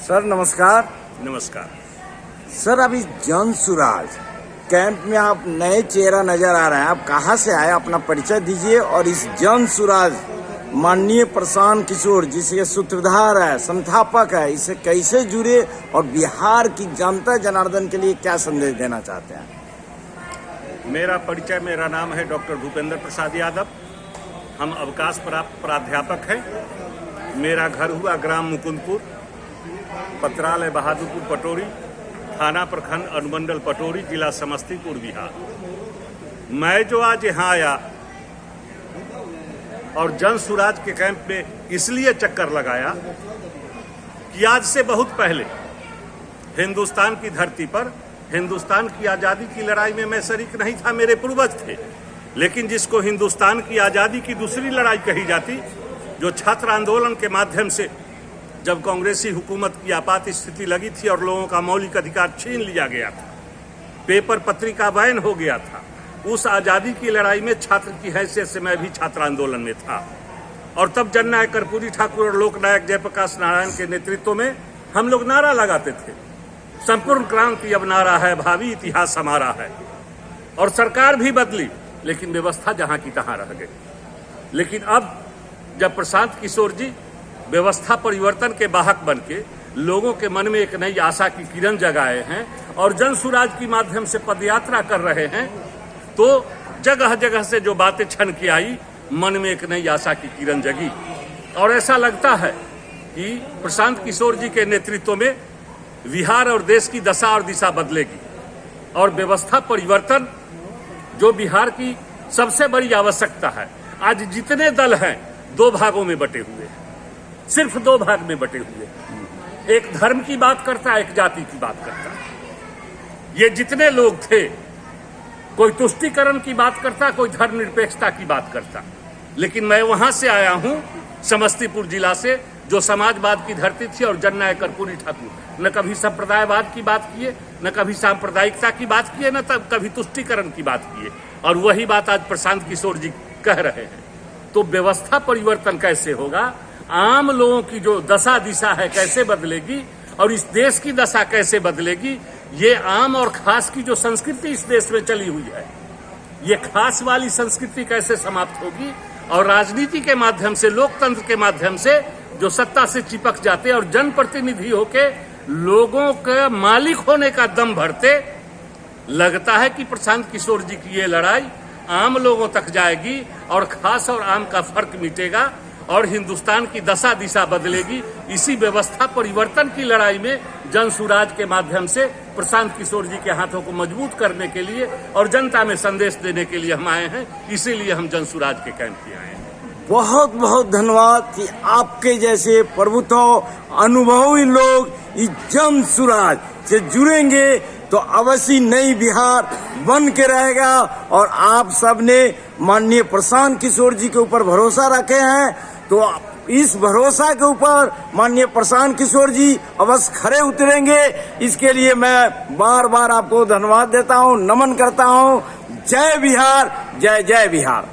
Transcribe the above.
Sir नमस्कार। नमस्कार sir, अभी जन सुराज कैंप में आप नए चेहरा नजर आ रहे हैं, आप कहाँ से आए, अपना परिचय दीजिए। और इस जन सुराज माननीय प्रशांत किशोर जिसके सूत्रधार है, संस्थापक है, इसे कैसे जुड़े और बिहार की जनता जनार्दन के लिए क्या संदेश देना चाहते हैं? मेरा नाम है डॉक्टर भूपेंद्र प्रसाद यादव। हम अवकाश प्राप्त प्राध्यापक हैं। मेरा घर हुआ ग्राम मुकुंदपुर, पत्रालय बहादुरपुर पटोरी, थाना प्रखंड अनुमंडल पटोरी, जिला समस्तीपुर, बिहार। मैं जो आज यहाँ आया और जन सुराज के कैंप में इसलिए चक्कर लगाया कि आज से बहुत पहले हिंदुस्तान की धरती पर हिंदुस्तान की आज़ादी की लड़ाई में मैं शरीक नहीं था, मेरे पूर्वज थे। लेकिन जिसको हिंदुस्तान की आज़ादी की दूसरी लड़ाई कही जाती, जो छात्र आंदोलन के माध्यम से जब कांग्रेसी हुकूमत की आपात स्थिति लगी थी और लोगों का मौलिक अधिकार छीन लिया गया था, पेपर पत्रिका बैन हो गया था, उस आज़ादी की लड़ाई में छात्र की हैसियत से मैं भी छात्र आंदोलन में था। और तब जननायक कर्पूरी ठाकुर और लोकनायक जयप्रकाश नारायण के नेतृत्व में हम लोग नारा लगाते थे, संपूर्ण क्रांति अब नारा है, भावी इतिहास हमारा है। और सरकार भी बदली, लेकिन व्यवस्था जहां की तहां रह गई। लेकिन अब जब प्रशांत किशोर जी व्यवस्था परिवर्तन के वाहक बन के लोगों के मन में एक नई आशा की किरण जगाए हैं और जन सुराज के माध्यम से पदयात्रा कर रहे हैं, तो जगह जगह से जो बातें छन के आई, मन में एक नई आशा की किरण जगी। और ऐसा लगता है कि प्रशांत किशोर जी के नेतृत्व में बिहार और देश की दशा और दिशा बदलेगी और व्यवस्था परिवर्तन जो बिहार की सबसे बड़ी आवश्यकता है। आज जितने दल हैं दो भागों में बटे हुए हैं, सिर्फ दो भाग में बटे हुए हैं। एक धर्म की बात करता है, एक जाति की बात करता है। ये जितने लोग थे, कोई तुष्टीकरण की बात करता, कोई धर्मनिरपेक्षता की बात करता। लेकिन मैं वहां से आया हूं, समस्तीपुर जिला से, जो समाजवाद की धरती थी और जननायक कर्पूरी ठाकुर न कभी संप्रदायवाद की बात किए, न कभी सांप्रदायिकता की बात किए, न तब कभी तुष्टीकरण की बात किए। और वही बात आज प्रशांत किशोर जी कह रहे हैं। तो व्यवस्था परिवर्तन कैसे होगा, आम लोगों की जो दशा दिशा है कैसे बदलेगी और इस देश की दशा कैसे बदलेगी, ये आम और खास की जो संस्कृति इस देश में चली हुई है, ये खास वाली संस्कृति कैसे समाप्त होगी और राजनीति के माध्यम से, लोकतंत्र के माध्यम से जो सत्ता से चिपक जाते और जनप्रतिनिधि होके लोगों के मालिक होने का दम भरते, लगता है कि प्रशांत किशोर जी की ये लड़ाई आम लोगों तक जाएगी और खास और आम का फर्क मिटेगा और हिंदुस्तान की दशा दिशा बदलेगी। इसी व्यवस्था परिवर्तन की लड़ाई में जन सुराज के माध्यम से प्रशांत किशोर जी के हाथों को मजबूत करने के लिए और जनता में संदेश देने के लिए हम आए हैं। इसीलिए हम जन सुराज के कैंप में आए हैं। बहुत बहुत धन्यवाद कि आपके जैसे प्रभुत्व अनुभवी लोग इस जन सुराज से जुड़ेंगे तो अवश्य नई बिहार बन के रहेगा। और आप सब ने माननीय प्रशांत किशोर जी के ऊपर भरोसा रखे हैं, तो इस भरोसा के ऊपर माननीय प्रशांत किशोर जी अवश्य खरे उतरेंगे। इसके लिए मैं बार बार आपको धन्यवाद देता हूं, नमन करता हूं। जय बिहार, जय जय बिहार।